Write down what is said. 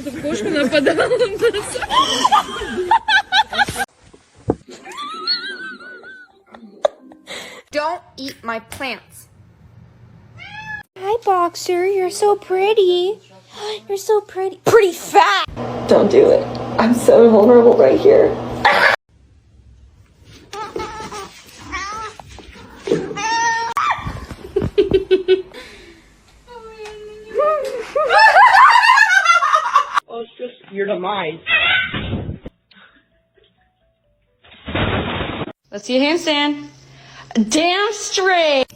чтобы кошка нападала на нас. Don't eat my plants. Hi, Boxer. You're so pretty. You're so pretty. Pretty fat. Don't do it. I'm so vulnerable right here. Oh, it's just your demise. Let's see a handstand. Damn straight.